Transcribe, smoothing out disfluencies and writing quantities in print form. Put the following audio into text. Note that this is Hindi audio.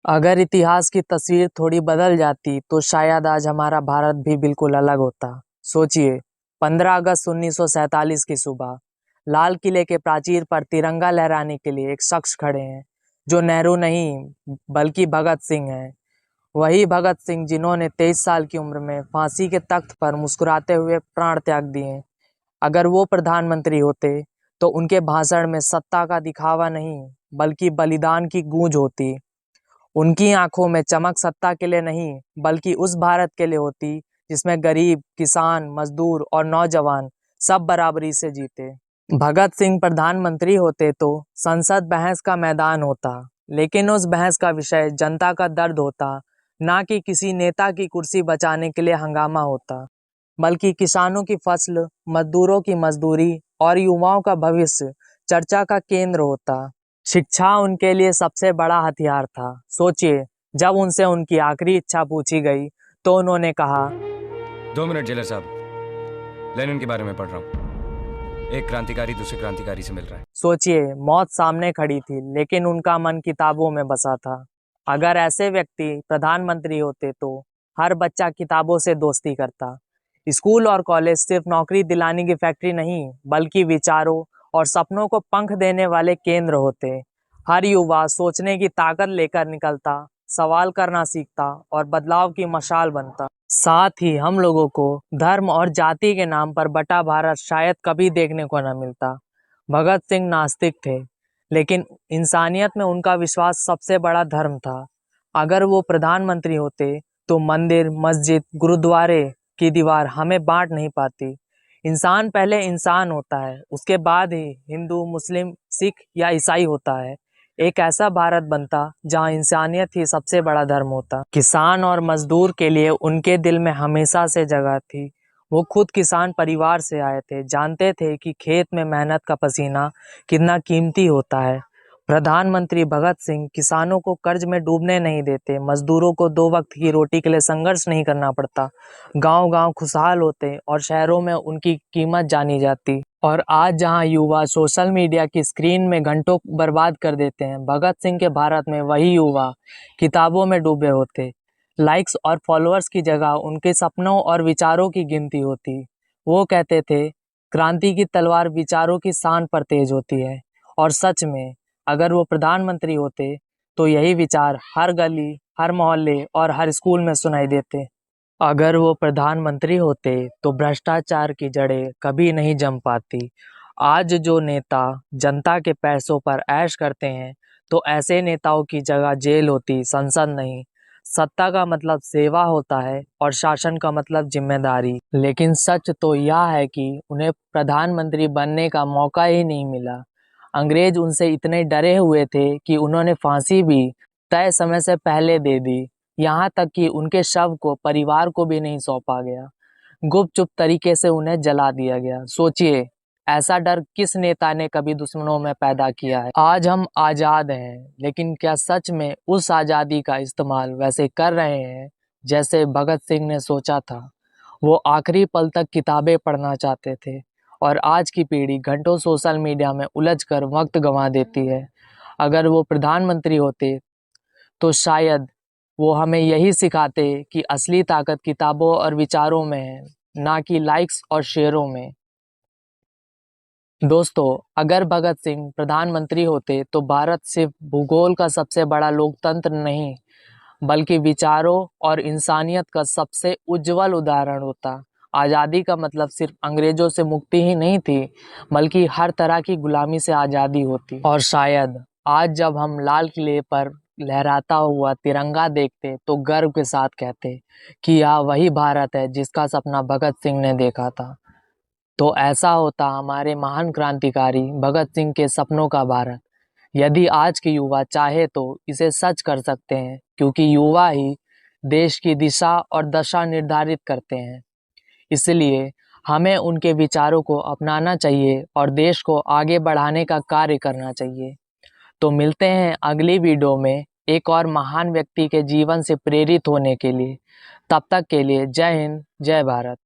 अगर इतिहास की तस्वीर थोड़ी बदल जाती तो शायद आज हमारा भारत भी बिल्कुल अलग होता। सोचिए, 15 अगस्त 1947 की सुबह लाल किले के प्राचीर पर तिरंगा लहराने के लिए एक शख्स खड़े हैं जो नेहरू नहीं बल्कि भगत सिंह हैं। वही भगत सिंह जिन्होंने 23 साल की उम्र में फांसी के तख्त पर मुस्कुराते हुए प्राण त्याग दिए। अगर वो प्रधानमंत्री होते तो उनके भाषण में सत्ता का दिखावा नहीं बल्कि बलिदान की गूंज होती। उनकी आंखों में चमक सत्ता के लिए नहीं बल्कि उस भारत के लिए होती जिसमें गरीब, किसान, मजदूर और नौजवान सब बराबरी से जीते। भगत सिंह प्रधानमंत्री होते तो संसद बहस का मैदान होता, लेकिन उस बहस का विषय जनता का दर्द होता, ना कि किसी नेता की कुर्सी बचाने के लिए हंगामा होता, बल्कि किसानों की फसल, मजदूरों की मजदूरी और युवाओं का भविष्य चर्चा का केंद्र होता। शिक्षा उनके लिए सबसे बड़ा हथियार था। सोचिए, जब उनसे उनकी आखिरी इच्छा पूछी गई तो उन्होंने कहा, 2 मिनट जेलर साहब, लेनिन के बारे में पढ़ रहा हूँ। एक क्रांतिकारी दूसरे क्रांतिकारी से मिल रहा है। सोचिए, मौत सामने खड़ी थी लेकिन उनका मन किताबों में बसा था। अगर ऐसे व्यक्ति प्रधानमंत्री होते तो हर बच्चा किताबों से दोस्ती करता। स्कूल और कॉलेज सिर्फ नौकरी दिलाने की फैक्ट्री नहीं बल्कि विचारों और सपनों को पंख देने वाले केंद्र होते। हर युवा सोचने की ताकत लेकर निकलता, सवाल करना सीखता और बदलाव की मशाल बनता। साथ ही हम लोगों को धर्म और जाति के नाम पर बटा भारत शायद कभी देखने को न मिलता। भगत सिंह नास्तिक थे, लेकिन इंसानियत में उनका विश्वास सबसे बड़ा धर्म था। अगर वो प्रधानमंत्री होते तो मंदिर, मस्जिद, गुरुद्वारे की दीवार हमें बांट नहीं पाती। इंसान पहले इंसान होता है, उसके बाद ही हिंदू, मुस्लिम, सिख या ईसाई होता है। एक ऐसा भारत बनता जहां इंसानियत ही सबसे बड़ा धर्म होता। किसान और मजदूर के लिए उनके दिल में हमेशा से जगह थी। वो खुद किसान परिवार से आए थे, जानते थे कि खेत में मेहनत का पसीना कितना कीमती होता है। प्रधानमंत्री भगत सिंह किसानों को कर्ज में डूबने नहीं देते, मजदूरों को 2 वक्त की रोटी के लिए संघर्ष नहीं करना पड़ता, गांव-गांव खुशहाल होते और शहरों में उनकी कीमत जानी जाती। और आज जहां युवा सोशल मीडिया की स्क्रीन में घंटों बर्बाद कर देते हैं, भगत सिंह के भारत में वही युवा किताबों में डूबे होते। लाइक्स और फॉलोअर्स की जगह उनके सपनों और विचारों की गिनती होती। वो कहते थे, क्रांति की तलवार विचारों की शान पर तेज होती है। और सच में, अगर वो प्रधानमंत्री होते तो यही विचार हर गली, हर मोहल्ले और हर स्कूल में सुनाई देते। अगर वो प्रधानमंत्री होते तो भ्रष्टाचार की जड़ें कभी नहीं जम पाती। आज जो नेता जनता के पैसों पर ऐश करते हैं, तो ऐसे नेताओं की जगह जेल होती, संसद नहीं। सत्ता का मतलब सेवा होता है और शासन का मतलब जिम्मेदारी। लेकिन सच तो यह है कि उन्हें प्रधानमंत्री बनने का मौका ही नहीं मिला। अंग्रेज उनसे इतने डरे हुए थे कि उन्होंने फांसी भी तय समय से पहले दे दी। यहाँ तक कि उनके शव को परिवार को भी नहीं सौंपा गया। गुपचुप तरीके से उन्हें जला दिया गया। सोचिए, ऐसा डर किस नेता ने कभी दुश्मनों में पैदा किया है। आज हम आजाद हैं, लेकिन क्या सच में उस आजादी का इस्तेमाल वैसे कर रहे हैं जैसे भगत सिंह ने सोचा था। वो आखिरी पल तक किताबें पढ़ना चाहते थे और आज की पीढ़ी घंटों सोशल मीडिया में उलझकर वक्त गंवा देती है। अगर वो प्रधानमंत्री होते तो शायद वो हमें यही सिखाते कि असली ताकत किताबों और विचारों में है, ना कि लाइक्स और शेयरों में। दोस्तों, अगर भगत सिंह प्रधानमंत्री होते तो भारत सिर्फ भूगोल का सबसे बड़ा लोकतंत्र नहीं बल्कि विचारों और इंसानियत का सबसे उज्जवल उदाहरण होता। आज़ादी का मतलब सिर्फ अंग्रेजों से मुक्ति ही नहीं थी, बल्कि हर तरह की गुलामी से आज़ादी होती। और शायद आज जब हम लाल किले पर लहराता हुआ तिरंगा देखते तो गर्व के साथ कहते कि यह वही भारत है जिसका सपना भगत सिंह ने देखा था। तो ऐसा होता हमारे महान क्रांतिकारी भगत सिंह के सपनों का भारत। यदि आज के युवा चाहे तो इसे सच कर सकते हैं, क्योंकि युवा ही देश की दिशा और दशा निर्धारित करते हैं। इसलिए हमें उनके विचारों को अपनाना चाहिए और देश को आगे बढ़ाने का कार्य करना चाहिए। तो मिलते हैं अगली वीडियो में एक और महान व्यक्ति के जीवन से प्रेरित होने के लिए। तब तक के लिए जय हिंद, जय भारत।